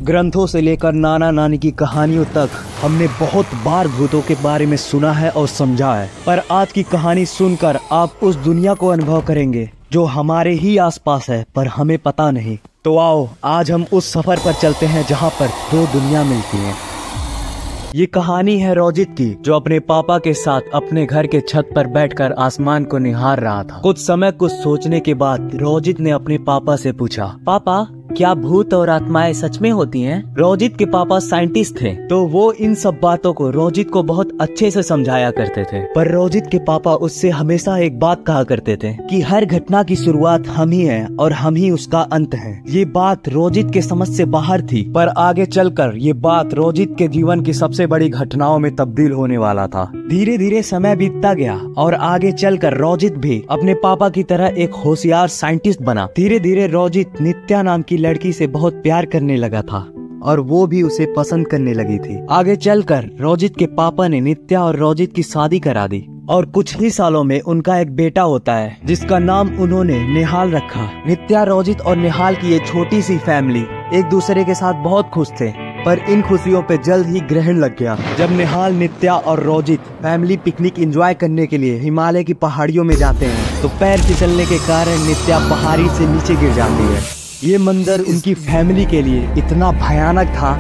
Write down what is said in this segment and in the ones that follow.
ग्रंथों से लेकर नाना नानी की कहानियों तक हमने बहुत बार भूतों के बारे में सुना है और समझा है, पर आज की कहानी सुनकर आप उस दुनिया को अनुभव करेंगे जो हमारे ही आसपास है पर हमें पता नहीं। तो आओ आज हम उस सफर पर चलते हैं जहाँ पर दो दुनिया मिलती हैं। ये कहानी है रोजित की, जो अपने पापा के साथ अपने घर के छत पर बैठकर आसमान को निहार रहा था। कुछ समय कुछ सोचने के बाद रोजित ने अपने पापा से पूछा, पापा क्या भूत और आत्माएं सच में होती हैं? रोजित के पापा साइंटिस्ट थे, तो वो इन सब बातों को रोजित को बहुत अच्छे से समझाया करते थे। पर रोजित के पापा उससे हमेशा एक बात कहा करते थे कि हर घटना की शुरुआत हम ही हैं और हम ही उसका अंत हैं। ये बात रोजित के समझ से बाहर थी, पर आगे चलकर ये बात रोजित के जीवन की सबसे बड़ी घटनाओं में तब्दील होने वाला था। धीरे धीरे समय बीतता गया और आगे चलकर रोजित भी अपने पापा की तरह एक होशियार साइंटिस्ट बना। धीरे धीरे रोजित नित्या नाम की लड़की से बहुत प्यार करने लगा था और वो भी उसे पसंद करने लगी थी। आगे चलकर रोजित के पापा ने नित्या और रोजित की शादी करा दी और कुछ ही सालों में उनका एक बेटा होता है जिसका नाम उन्होंने निहाल रखा। नित्या, रोजित और निहाल की ये छोटी सी फैमिली एक दूसरे के साथ बहुत खुश थे, पर इन खुशियों पे जल्द ही ग्रहण लग गया जब निहाल, नित्या और रोजित फैमिली पिकनिक एंजॉय करने के लिए हिमालय की पहाड़ियों में जाते हैं तो पैर फिसलने के कारण नित्या पहाड़ी से नीचे गिर जाती है। ये मंजर उनकी फैमिली के लिए इतना भयानक था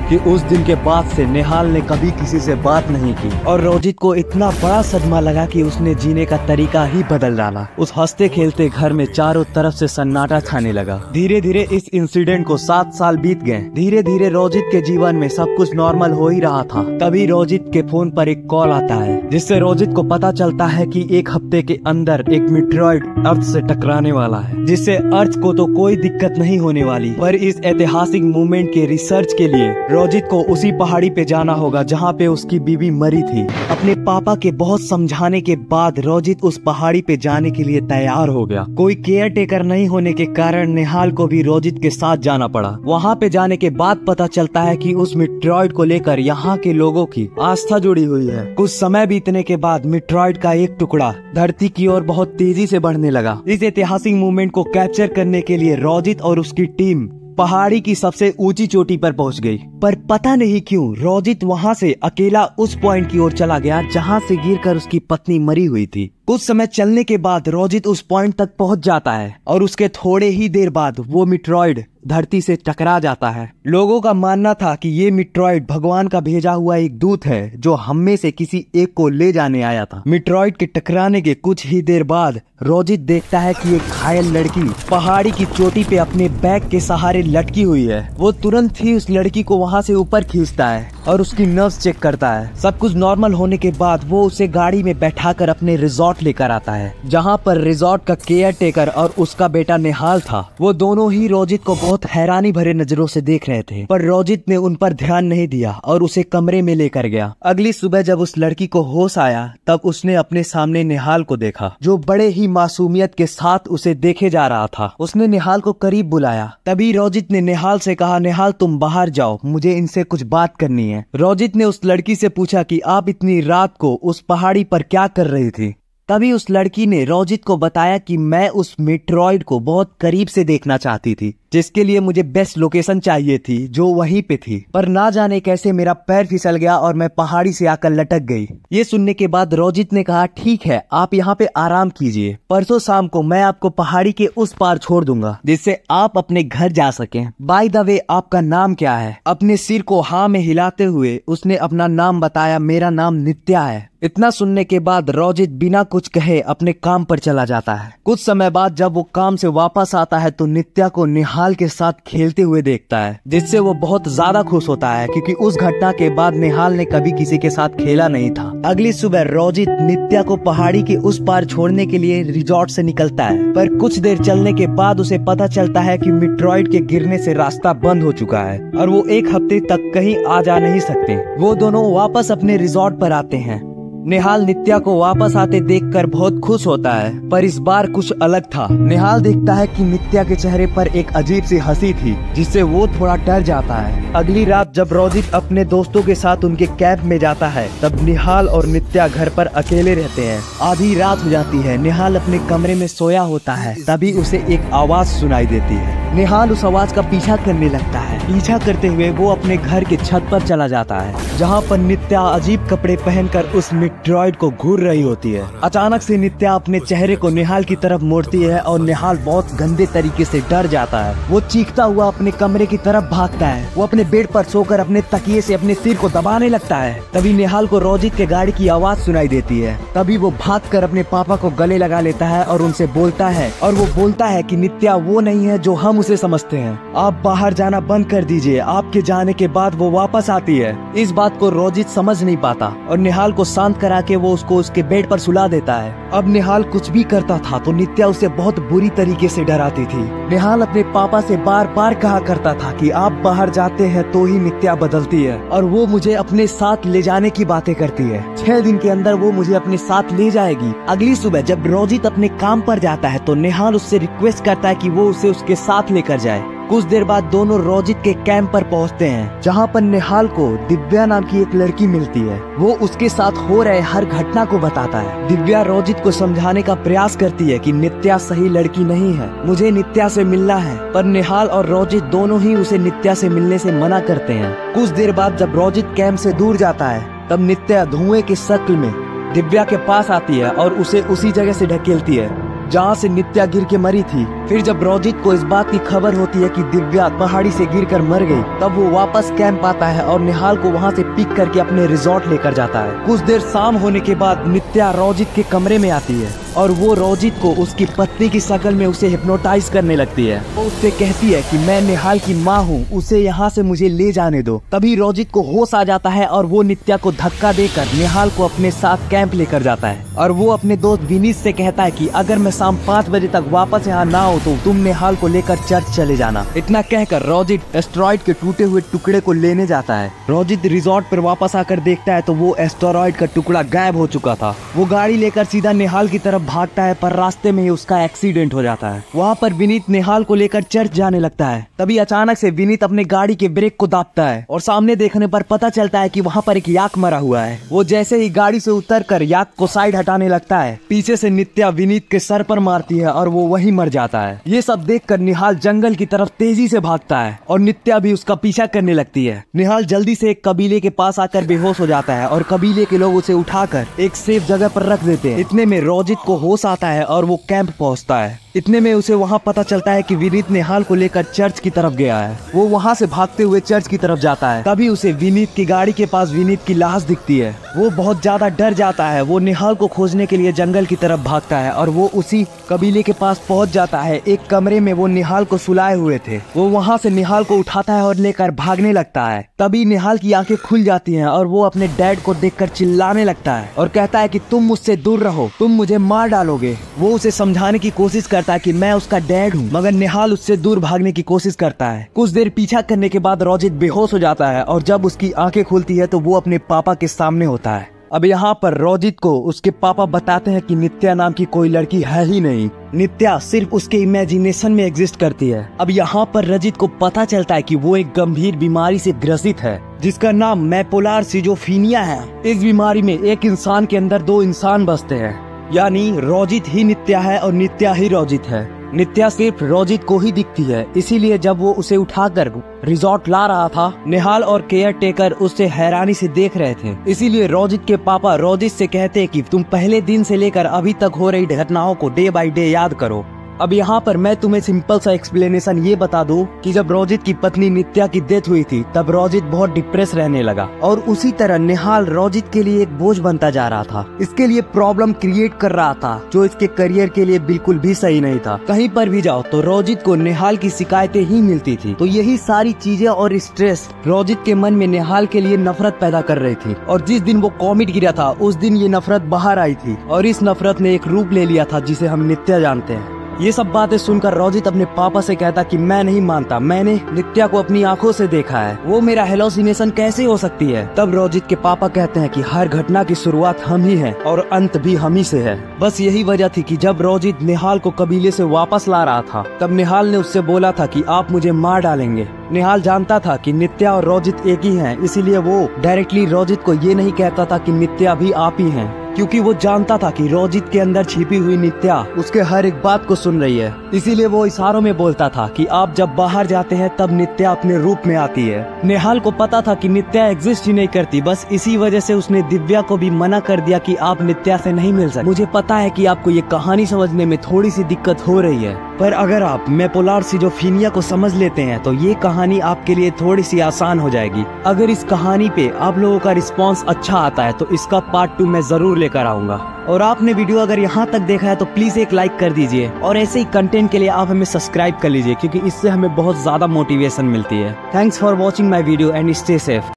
कि उस दिन के बाद से निहाल ने कभी किसी से बात नहीं की और रोजित को इतना बड़ा सदमा लगा कि उसने जीने का तरीका ही बदल डाला। उस हंसते खेलते घर में चारों तरफ से सन्नाटा छाने लगा। धीरे धीरे इस इंसिडेंट को 7 साल बीत गए। धीरे धीरे रोजित के जीवन में सब कुछ नॉर्मल हो ही रहा था। तभी रोजित के फोन पर एक कॉल आता है जिससे रोजित को पता चलता है कि एक हफ्ते के अंदर एक मीटेरॉइड अर्थ से टकराने वाला है, जिससे अर्थ को तो कोई दिक्कत नहीं होने वाली, पर इस ऐतिहासिक मूवमेंट के रिसर्च के लिए रोजित को उसी पहाड़ी पे जाना होगा जहाँ पे उसकी बीवी मरी थी। अपने पापा के बहुत समझाने के बाद रोजित उस पहाड़ी पे जाने के लिए तैयार हो गया। कोई केयर टेकर नहीं होने के कारण निहाल को भी रोजित के साथ जाना पड़ा। वहाँ पे जाने के बाद पता चलता है कि उस मीटेरॉइड को लेकर यहाँ के लोगों की आस्था जुड़ी हुई है। कुछ समय बीतने के बाद मीटेरॉइड का एक टुकड़ा धरती की ओर बहुत तेजी से बढ़ने लगा। इस ऐतिहासिक मूवमेंट को कैप्चर करने के लिए रोजित और उसकी टीम पहाड़ी की सबसे ऊंची चोटी पर पहुंच गई, पर पता नहीं क्यों रोजित वहां से अकेला उस पॉइंट की ओर चला गया जहां से गिरकर उसकी पत्नी मरी हुई थी। कुछ समय चलने के बाद रोजित उस पॉइंट तक पहुंच जाता है और उसके थोड़े ही देर बाद वो मीटेरॉइड धरती से टकरा जाता है। लोगों का मानना था कि ये मीटेरॉइड भगवान का भेजा हुआ एक दूत है जो हम में से किसी एक को ले जाने आया था। मीटेरॉइड के टकराने के कुछ ही देर बाद रोजित देखता है कि एक घायल लड़की पहाड़ी की चोटी पे अपने बैग के सहारे लटकी हुई है। वो तुरंत ही उस लड़की को वहाँ से ऊपर खींचता है और उसकी नर्व्स चेक करता है। सब कुछ नॉर्मल होने के बाद वो उसे गाड़ी में बैठाकर अपने रिजॉर्ट लेकर आता है, जहाँ पर रिजॉर्ट का केयर टेकर और उसका बेटा निहाल था। वो दोनों ही रोजित को बहुत हैरानी भरे नजरों से देख रहे थे, पर रोजित ने उन पर ध्यान नहीं दिया और उसे कमरे में लेकर गया। अगली सुबह जब उस लड़की को होश आया तब उसने अपने सामने निहाल को देखा, जो बड़े ही मासूमियत के साथ उसे देखे जा रहा था। उसने निहाल को करीब बुलाया। तभी रोजित ने निहाल से कहा, निहाल तुम बाहर जाओ, मुझे इनसे कुछ बात करनी है। रोजित ने उस लड़की से पूछा कि आप इतनी रात को उस पहाड़ी पर क्या कर रही थी? तभी उस लड़की ने रोजित को बताया कि मैं उस मीटेरॉइड को बहुत करीब से देखना चाहती थी, जिसके लिए मुझे बेस्ट लोकेशन चाहिए थी जो वहीं पे थी, पर ना जाने कैसे मेरा पैर फिसल गया और मैं पहाड़ी से आकर लटक गई। ये सुनने के बाद रोजित ने कहा, ठीक है आप यहाँ पे आराम कीजिए, परसों शाम को मैं आपको पहाड़ी के उस पार छोड़ दूंगा जिससे आप अपने घर जा सकें। बाय द वे आपका नाम क्या है? अपने सिर को हाँ में हिलाते हुए उसने अपना नाम बताया, मेरा नाम नित्या है। इतना सुनने के बाद रोजित बिना कुछ कहे अपने काम पर चला जाता है। कुछ समय बाद जब वो काम से वापस आता है तो नित्या को निहाल के साथ खेलते हुए देखता है, जिससे वो बहुत ज्यादा खुश होता है क्योंकि उस घटना के बाद निहाल ने कभी किसी के साथ खेला नहीं था। अगली सुबह रोजित नित्या को पहाड़ी के उस पार छोड़ने के लिए रिजॉर्ट से निकलता है, पर कुछ देर चलने के बाद उसे पता चलता है कि मीटेरॉइड के गिरने से रास्ता बंद हो चुका है और वो एक हफ्ते तक कहीं आ जा नहीं सकते। वो दोनों वापस अपने रिजॉर्ट पर आते हैं। निहाल नित्या को वापस आते देखकर बहुत खुश होता है, पर इस बार कुछ अलग था। निहाल देखता है कि नित्या के चेहरे पर एक अजीब सी हंसी थी, जिससे वो थोड़ा डर जाता है अगली रात जब रोजित अपने दोस्तों के साथ उनके कैंप में जाता है तब निहाल और नित्या घर पर अकेले रहते हैं। आधी रात हो जाती है। निहाल अपने कमरे में सोया होता है, तभी उसे एक आवाज सुनाई देती है। निहाल उस आवाज का पीछा करने लगता है। पीछा करते हुए वो अपने घर के छत पर चला जाता है, जहाँ पर नित्या अजीब कपड़े पहनकर उस मेट्रॉइड को घूर रही होती है। अचानक से नित्या अपने चेहरे को निहाल की तरफ मोड़ती है और निहाल बहुत गंदे तरीके से डर जाता है। वो चीखता हुआ अपने कमरे की तरफ भागता है। वो अपने बेड पर सोकर अपने तकिए से अपने सिर को दबाने लगता है। तभी निहाल को रोजित के गाड़ी की आवाज सुनाई देती है। तभी वो भागकर अपने पापा को गले लगा लेता है और उनसे बोलता है कि नित्या वो नहीं है जो हम उसे समझते हैं। आप बाहर जाना बंद कर दीजिए। आपके जाने के बाद वो वापस आती है। इस बात को रोजित समझ नहीं पाता और निहाल को शांत करा के वो उसको उसके बेड पर सुला देता है। अब निहाल कुछ भी करता था तो नित्या उसे बहुत बुरी तरीके से डराती थी। निहाल अपने पापा से बार बार कहा करता था कि आप बाहर जाते हैं तो ही नित्या बदलती है और वो मुझे अपने साथ ले जाने की बातें करती है। 6 दिन के अंदर वो मुझे अपने साथ ले जाएगी। अगली सुबह जब रोजित अपने काम पर जाता है तो निहाल उससे रिक्वेस्ट करता है कि वो उसे उसके साथ लेकर जाए। कुछ देर बाद दोनों रोजित के कैंप पर पहुंचते हैं, जहां पर निहाल को दिव्या नाम की एक लड़की मिलती है। वो उसके साथ हो रहे हर घटना को बताता है। दिव्या रोजित को समझाने का प्रयास करती है कि नित्या सही लड़की नहीं है, मुझे नित्या से मिलना है। पर निहाल और रोजित दोनों ही उसे नित्या से मिलने से मना करते हैं। कुछ देर बाद जब रोजित कैंप से दूर जाता है तब नित्या धुएं की शक्ल में दिव्या के पास आती है और उसे उसी जगह से ढकेलती है जहाँ से नित्या गिर के मरी थी। फिर जब रोजित को इस बात की खबर होती है कि दिव्या पहाड़ी से गिरकर मर गई, तब वो वापस कैंप आता है और निहाल को वहाँ से पिक करके अपने रिजॉर्ट लेकर जाता है। कुछ देर शाम होने के बाद नित्या रोजित के कमरे में आती है और वो रोजित को उसकी पत्नी की शक्ल में उसे हिप्नोटाइज करने लगती है। वो उससे कहती है कि मैं निहाल की माँ हूँ, उसे यहाँ से मुझे ले जाने दो। तभी रोजित को होश आ जाता है और वो नित्या को धक्का देकर निहाल को अपने साथ कैंप लेकर जाता है और वो अपने दोस्त विनीत से कहता है कि अगर मैं शाम 5 बजे तक वापस यहाँ ना हो तो तुम निहाल को लेकर चर्च चले जाना। इतना कहकर रोजित एस्टेरॉइड के टूटे हुए टुकड़े को लेने जाता है। रोजित रिजॉर्ट पर वापस आकर देखता है तो वो एस्टेरॉइड का टुकड़ा गायब हो चुका था। वो गाड़ी लेकर सीधा निहाल की तरफ भागता है, पर रास्ते में ही उसका एक्सीडेंट हो जाता है। वहाँ पर विनीत निहाल को लेकर चर्च जाने लगता है। तभी अचानक से विनीत अपने गाड़ी के ब्रेक को दाबता है और सामने देखने पर पता चलता है कि वहाँ पर एक याक मरा हुआ है। वो जैसे ही गाड़ी से उतरकर याक को साइड हटाने लगता है, पीछे से नित्या विनीत के सर पर मारती है और वो वहीं मर जाता है। ये सब देखकर निहाल जंगल की तरफ तेजी से भागता है और नित्या भी उसका पीछा करने लगती है। निहाल जल्दी से एक कबीले के पास आकर बेहोश हो जाता है और कबीले के लोग उसे उठाकर एक सेफ जगह पर रख देते हैं। इतने में रोजित को होश आता है और वो कैंप पहुंचता है। इतने में उसे वहाँ पता चलता है कि विनीत निहाल को लेकर चर्च की तरफ गया है। वो वहाँ से भागते हुए चर्च की तरफ जाता है। तभी उसे विनीत की गाड़ी के पास विनीत की लाश दिखती है। वो बहुत ज्यादा डर जाता है। वो निहाल को खोजने के लिए जंगल की तरफ भागता है और वो उसी कबीले के पास पहुँच जाता है। एक कमरे में वो निहाल को सुलाए हुए थे। वो वहाँ से निहाल को उठाता है और लेकर भागने लगता है। तभी निहाल की आंखें खुल जाती हैं और वो अपने डैड को देखकर चिल्लाने लगता है और कहता है कि तुम मुझसे दूर रहो, तुम मुझे मार डालोगे। वो उसे समझाने की कोशिश करता है कि मैं उसका डैड हूँ, मगर निहाल उससे दूर भागने की कोशिश करता है। कुछ देर पीछा करने के बाद रोजित बेहोश हो जाता है और जब उसकी आंखें खुलती है तो वो अपने पापा के सामने होता है। अब यहाँ पर रोजित को उसके पापा बताते हैं कि नित्या नाम की कोई लड़की है ही नहीं, नित्या सिर्फ उसके इमेजिनेशन में एग्जिस्ट करती है। अब यहाँ पर रजित को पता चलता है कि वो एक गंभीर बीमारी से ग्रसित है जिसका नाम मैपोलार सिजोफ्रेनिया है। इस बीमारी में एक इंसान के अंदर 2 इंसान बसते हैं, यानी रोजित ही नित्या है और नित्या ही रोजित है। नित्या सिर्फ रोजित को ही दिखती है, इसीलिए जब वो उसे उठाकर रिजॉर्ट ला रहा था, निहाल और केयर टेकर उससे हैरानी से देख रहे थे। इसीलिए रोजित के पापा रोजित से कहते हैं कि तुम पहले दिन से लेकर अभी तक हो रही घटनाओं को डे बाय डे याद करो। अब यहाँ पर मैं तुम्हें सिंपल सा एक्सप्लेनेशन ये बता दूं कि जब रोजित की पत्नी नित्या की डेथ हुई थी तब रोजित बहुत डिप्रेस रहने लगा और उसी तरह निहाल रोजित के लिए एक बोझ बनता जा रहा था। इसके लिए प्रॉब्लम क्रिएट कर रहा था जो इसके करियर के लिए बिल्कुल भी सही नहीं था। कहीं पर भी जाओ तो रोजित को निहाल की शिकायतें ही मिलती थी। तो यही सारी चीजें और स्ट्रेस रोजित के मन में निहाल के लिए नफरत पैदा कर रही थी और जिस दिन वो कॉमेट गिरा था उस दिन ये नफरत बाहर आई थी और इस नफरत ने एक रूप ले लिया था जिसे हम नित्या जानते हैं। ये सब बातें सुनकर रोजित अपने पापा से कहता कि मैं नहीं मानता, मैंने नित्या को अपनी आंखों से देखा है, वो मेरा हेलोसिनेशन कैसे हो सकती है। तब रोजित के पापा कहते हैं कि हर घटना की शुरुआत हम ही हैं और अंत भी हम ही से है। बस यही वजह थी कि जब रोजित निहाल को कबीले से वापस ला रहा था तब निहाल ने उससे बोला था कि आप मुझे मार डालेंगे। निहाल जानता था कि नित्या और रोजित एक ही हैं, इसीलिए वो डायरेक्टली रोजित को ये नहीं कहता था कि नित्या भी आप ही हैं, क्योंकि वो जानता था कि रोजित के अंदर छिपी हुई नित्या उसके हर एक बात को सुन रही है। इसीलिए वो इशारों में बोलता था कि आप जब बाहर जाते हैं तब नित्या अपने रूप में आती है। निहाल को पता था कि नित्या एग्जिस्ट ही नहीं करती, बस इसी वजह से उसने दिव्या को भी मना कर दिया कि आप नित्या से नहीं मिल सकते। मुझे पता है कि आपको ये कहानी समझने में थोड़ी सी दिक्कत हो रही है, पर अगर आप मेपोलार सिजोफ्रेनिया को समझ लेते हैं तो ये कहानी आपके लिए थोड़ी सी आसान हो जाएगी। अगर इस कहानी पे आप लोगों का रिस्पांस अच्छा आता है तो इसका पार्ट 2 मैं जरूर लेकर आऊंगा। और आपने वीडियो अगर यहाँ तक देखा है तो प्लीज एक लाइक कर दीजिए और ऐसे ही कंटेंट के लिए आप हमें सब्सक्राइब कर लीजिए, क्योंकि इससे हमें बहुत ज्यादा मोटिवेशन मिलती है। Thanks for watching my video and stay safe.